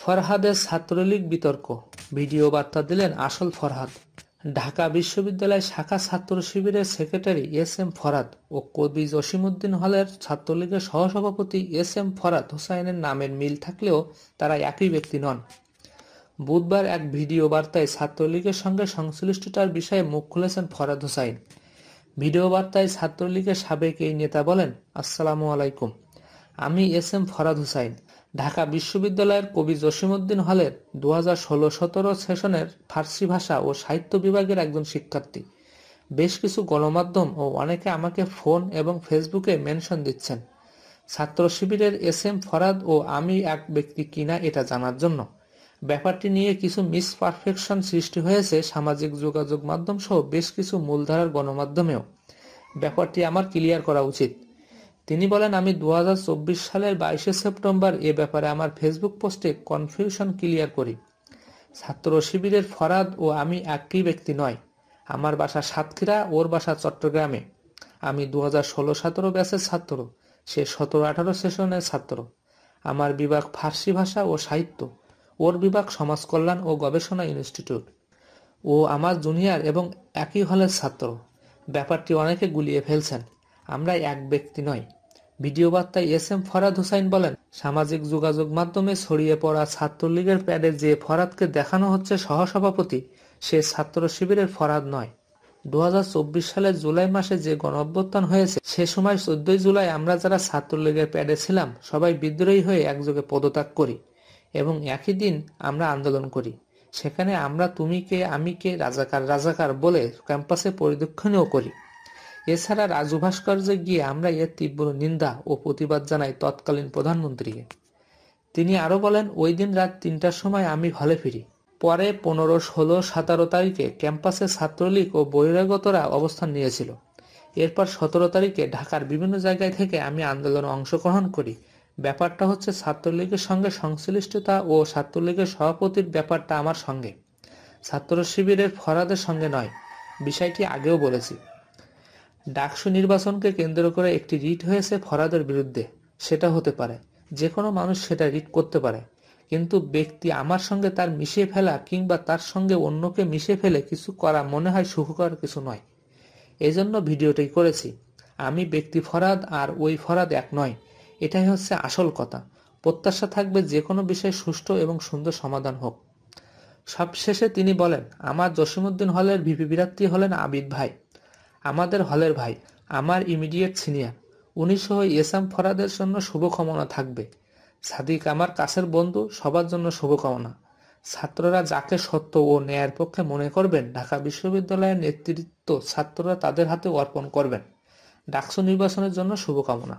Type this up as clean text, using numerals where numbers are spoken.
ফরহাদের ছাত্রলীগ বিতর্ক, ভিডিও বার্তা দিলেন আসল ফরহাদ। ঢাকা বিশ্ববিদ্যালয় শাখা ছাত্র শিবিরের সেক্রেটারি এস এম ফরহাদ ও কবি জসিমউদ্দিন হলের ছাত্রলীগের সহসভাপতি এস এম ফরহাদ হোসাইনের নামের মিল থাকলেও তারা একই ব্যক্তি নন। বুধবার এক ভিডিও বার্তায় ছাত্রলীগের সঙ্গে সংশ্লিষ্টতার বিষয়ে মুখ খুলেছেন ফরহাদ হোসাইন। ভিডিও বার্তায় ছাত্রলীগের সাবেক এই নেতা বলেন, আসসালামু আলাইকুম, আমি এস এম ফরহাদ হোসাইন, ঢাকা বিশ্ববিদ্যালয়ের কবি জসিমউদ্দিন হলের 2016-17 সেশনের ফার্সি ভাষা ও সাহিত্য বিভাগের একজন শিক্ষার্থী। বেশ কিছু গণমাধ্যম ও অনেকে আমাকে ফোন এবং ফেসবুকে মেনশন দিচ্ছেন ছাত্র শিবিরের এস এম ফরহাদ ও আমি এক ব্যক্তি কিনা এটা জানার জন্য। ব্যাপারটি নিয়ে কিছু মিসপারফেকশন সৃষ্টি হয়েছে সামাজিক যোগাযোগ মাধ্যম সহ বেশ কিছু মূলধারার গণমাধ্যমেও। ব্যাপারটি আমার ক্লিয়ার করা উচিত। তিনি বলেন, আমি 2024 সালের 22শে সেপ্টেম্বর এ ব্যাপারে আমার ফেসবুক পোস্টে কনফিউশন ক্লিয়ার করি। ছাত্র শিবিরের ফরহাদ ও আমি একই ব্যক্তি নয়। আমার বাসা সাতক্ষীরা, ওর বাসা চট্টগ্রামে। আমি 2016-17 ব্যাচের ছাত্র, সে 17-18 সেশনের ছাত্র। আমার বিভাগ ফার্সি ভাষা ও সাহিত্য, ওর বিভাগ সমাজ কল্যাণ ও গবেষণা ইনস্টিটিউট। ও আমার জুনিয়র এবং একই হলের ছাত্র। ব্যাপারটি অনেকে গুলিয়ে ফেলছেন, আমরা এক ব্যক্তি নয়। ভিডিও বার্তায় এস এম ফরহাদ হোসাইন বলেন, সামাজিক যোগাযোগ মাধ্যমে ছড়িয়ে পড়া ছাত্রলীগের প্যাডে যে ফরহাদকে দেখানো হচ্ছে সহসভাপতি, সে ছাত্র শিবিরের ফরহাদ নয়। 2024 সালের জুলাই মাসে যে গণঅভ্যুত্থান হয়েছে, সে সময় 14 জুলাই আমরা যারা ছাত্রলীগের প্যাডে ছিলাম সবাই বিদ্রোহী হয়ে একযোগে পদত্যাগ করি এবং একই দিন আমরা আন্দোলন করি। সেখানে আমরা তুমি কে আমি কে রাজাকার রাজাকার বলে ক্যাম্পাসে পরিদর্শনও করি। এছাড়া রাজু ভাস্কর্যে গিয়ে আমরা এর তীব্র নিন্দা ও প্রতিবাদ জানাই তৎকালীন প্রধানমন্ত্রীকে। তিনি আরো বলেন, ওই দিন রাত 3টার সময় আমি হলে ফিরি। পরে 15, 16, 17 তারিখে ক্যাম্পাসে ছাত্রলীগ ও বহিরাগতরা অবস্থান নিয়েছিল। এরপর 17 তারিখে ঢাকার বিভিন্ন জায়গায় থেকে আমি আন্দোলনে অংশগ্রহণ করি। ব্যাপারটা হচ্ছে ছাত্রলীগের সঙ্গে সংশ্লিষ্টতা ও ছাত্রলীগের সভাপতির ব্যাপারটা আমার সঙ্গে, ছাত্র শিবিরের ফরহাদের সঙ্গে নয়। বিষয়টি আগেও বলেছি। ডাকসু নির্বাচনকে কেন্দ্র করে একটি রিট হয়েছে ফরহাদের বিরুদ্ধে। সেটা হতে পারে, যে কোনো মানুষ সেটা রিট করতে পারে, কিন্তু ব্যক্তি আমার সঙ্গে তার মিশিয়ে ফেলা কিংবা তার সঙ্গে অন্যকে মিশিয়ে ফেলে কিছু করা মনে হয় সুখকর কিছু নয়। এজন্য ভিডিওটি করেছি। আমি ব্যক্তি ফরহাদ আর ওই ফরহাদ এক নয়, এটাই হচ্ছে আসল কথা। প্রত্যাশা থাকবে যে কোনো বিষয়ে সুষ্ঠু এবং সুন্দর সমাধান হোক। সবশেষে তিনি বলেন, আমার জসিমউদ্দিন হলের ভিপি প্রার্থী হলেন আবিদ ভাই, আমাদের হলের ভাই, আমার ইমিডিয়েট সিনিয়র। উনি সহ এস এম ফরহাদের জন্য শুভকামনা থাকবে। সাদিক আমার কাছের বন্ধু, সবার জন্য শুভকামনা। ছাত্ররা যাকে সত্য ও ন্যায়ের পক্ষে মনে করবেন, ঢাকা বিশ্ববিদ্যালয়ের নেতৃত্ব ছাত্ররা তাদের হাতে অর্পণ করবেন। ডাকসু নির্বাচনের জন্য শুভকামনা।